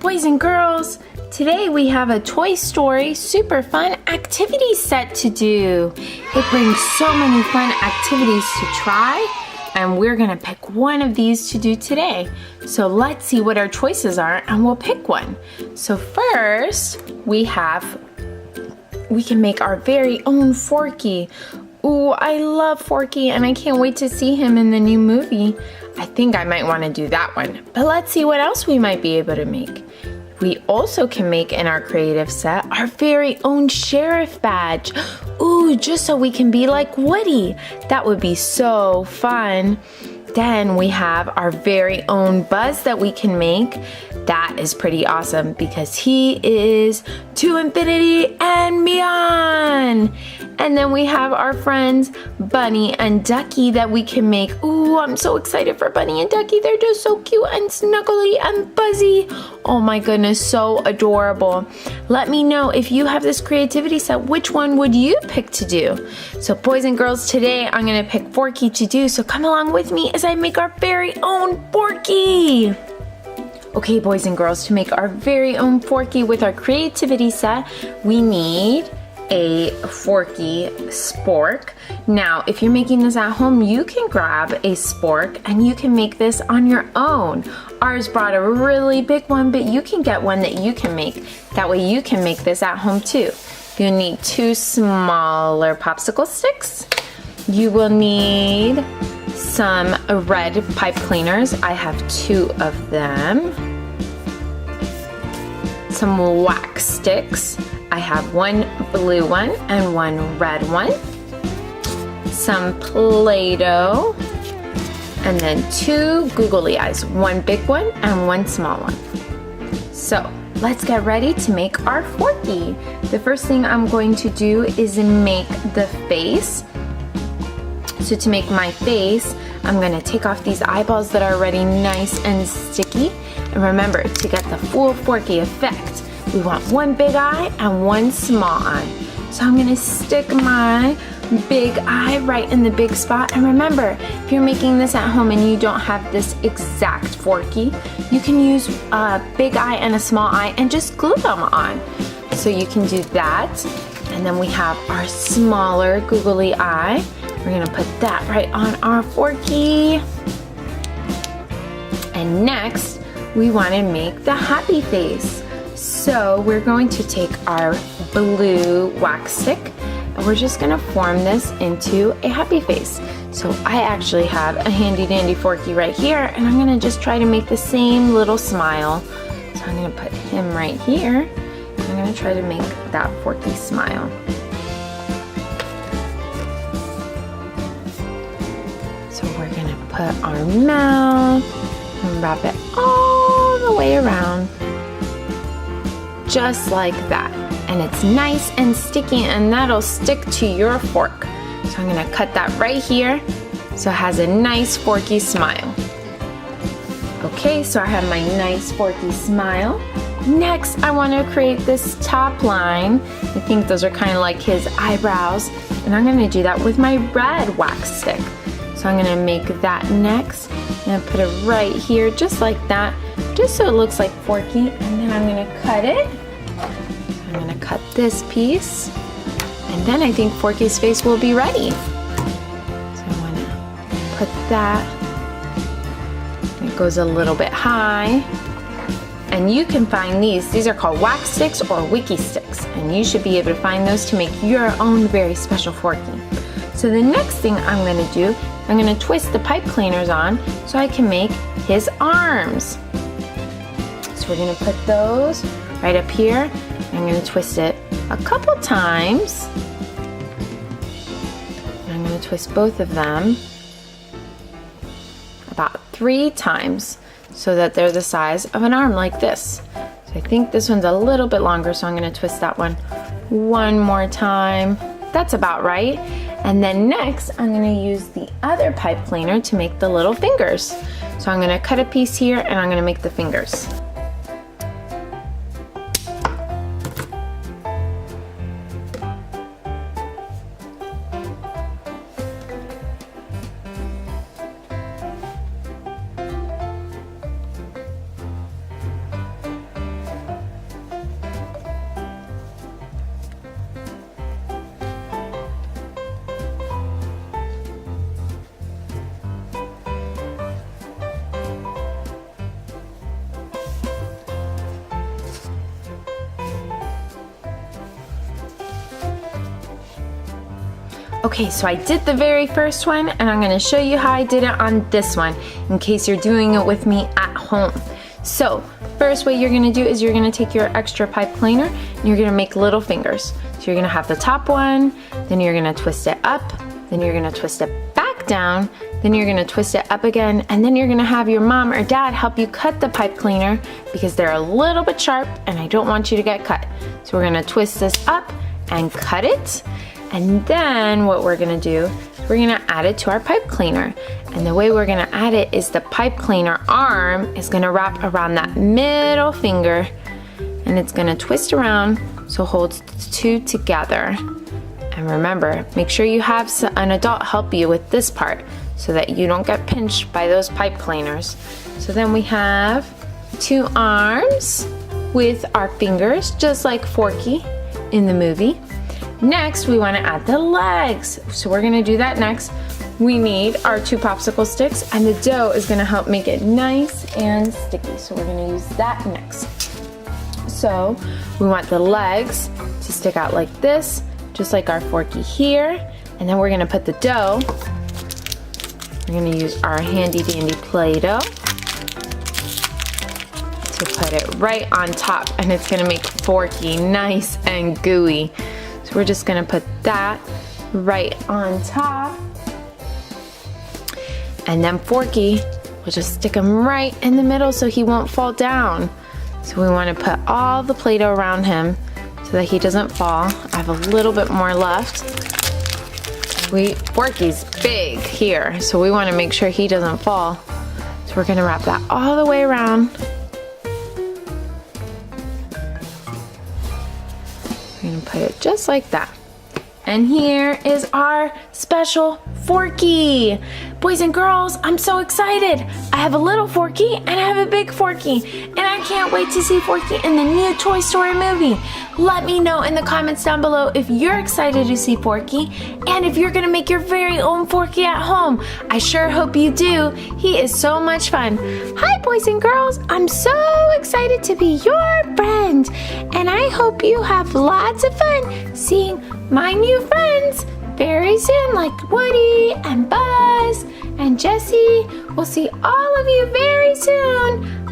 Boys and girls, today we have a Toy Story super fun activity set to do. It brings so many fun activities to try, and we're gonna pick one of these to do today. So let's see what our choices are and we'll pick one. So first, we can make our very own Forky. Ooh, I love Forky and I can't wait to see him in the new movie. I think I might want to do that one, but let's see what else we might be able to make. We also can make in our creative set our very own sheriff badge. Ooh, just so we can be like Woody. That would be so fun. Then we have our very own Buzz that we can make. That is pretty awesome because he is to infinity and beyond. And then we have our friends Bunny and Ducky that we can make. Ooh, I'm so excited for Bunny and Ducky. They're just so cute and snuggly and buzzy. Oh my goodness, so adorable. Let me know if you have this creativity set, which one would you pick to do? So boys and girls, today I'm gonna pick Forky to do, so come along with me as I make our very own Forky. Okay, boys and girls, to make our very own Forky with our creativity set, we need a Forky spork. Now, if you're making this at home, you can grab a spork and you can make this on your own. Ours brought a really big one, but you can get one that you can make. That way you can make this at home too. You'll need 2 smaller popsicle sticks. You will need some red pipe cleaners. I have 2 of them. Some wax sticks. I have 1 blue one and 1 red one. Some Play-Doh. And then 2 googly eyes. 1 big one and 1 small one. So let's get ready to make our Forky. The first thing I'm going to do is make the face. So to make my face, I'm gonna take off these eyeballs that are already nice and sticky. And remember, to get the full Forky effect, we want 1 big eye and 1 small eye. So I'm gonna stick my big eye right in the big spot. And remember, if you're making this at home and you don't have this exact Forky, you can use a big eye and a small eye and just glue them on. So you can do that. And then we have our smaller googly eye. We're gonna put that right on our Forky. And next, we wanna make the happy face. So we're going to take our blue wax stick and we're just gonna form this into a happy face. So I actually have a handy dandy Forky right here and I'm gonna just try to make the same little smile. So I'm gonna put him right here. And I'm gonna try to make that Forky smile. So we're gonna put our mouth and wrap it all the way around. Just like that. And it's nice and sticky and that'll stick to your fork. So I'm gonna cut that right here so it has a nice Forky smile. Okay, so I have my nice Forky smile. Next, I want to create this top line. I think those are kind of like his eyebrows. And I'm gonna do that with my red wax stick. So I'm gonna make that next. And put it right here, just like that, just so it looks like Forky. And then I'm gonna cut it. So I'm gonna cut this piece. And then I think Forky's face will be ready. So I wanna put that. It goes a little bit high. And you can find these are called wax sticks or wiki sticks. And you should be able to find those to make your own very special Forky. So the next thing I'm gonna do, I'm gonna twist the pipe cleaners on so I can make his arms. So we're gonna put those right up here. I'm gonna twist it a couple times. And I'm gonna twist both of them about 3 times so that they're the size of an arm like this. So I think this one's a little bit longer, so I'm gonna twist that one more time. That's about right. And then next, I'm gonna use the other pipe cleaner to make the little fingers. So I'm gonna cut a piece here and I'm gonna make the fingers. Okay, so I did the very first one, and I'm gonna show you how I did it on this one, in case you're doing it with me at home. So, first what you're gonna do is you're gonna take your extra pipe cleaner, and you're gonna make little fingers. So you're gonna have the top one, then you're gonna twist it up, then you're gonna twist it back down, then you're gonna twist it up again, and then you're gonna have your mom or dad help you cut the pipe cleaner because they're a little bit sharp and I don't want you to get cut. So we're gonna twist this up and cut it. And then what we're gonna do is we're gonna add it to our pipe cleaner. And the way we're gonna add it is the pipe cleaner arm is gonna wrap around that middle finger and it's gonna twist around so it holds the two together. And remember, make sure you have an adult help you with this part so that you don't get pinched by those pipe cleaners. So then we have two arms with our fingers, just like Forky in the movie. Next, we want to add the legs. So we're going to do that next. We need our two popsicle sticks, and the dough is going to help make it nice and sticky. So we're going to use that next. So we want the legs to stick out like this, just like our Forky here. And then we're going to put the dough. We're going to use our handy dandy Play-Doh to put it right on top, and it's going to make Forky nice and gooey. So we're just gonna put that right on top. And then Forky, we'll just stick him right in the middle so he won't fall down. So we wanna put all the Play-Doh around him so that he doesn't fall. I have a little bit more left. Forky's big here, so we wanna make sure he doesn't fall. So we're gonna wrap that all the way around. We're gonna put it just like that. And here is our special Forky. Boys and girls, I'm so excited. I have a little Forky and I have a big Forky. And I can't wait to see Forky in the new Toy Story movie. Let me know in the comments down below if you're excited to see Forky and if you're gonna make your very own Forky at home. I sure hope you do. He is so much fun. Hi boys and girls, I'm so excited to be your friend. And I hope you have lots of fun seeing my new friends very soon, like Woody and Buzz and Jessie. We'll see all of you very soon.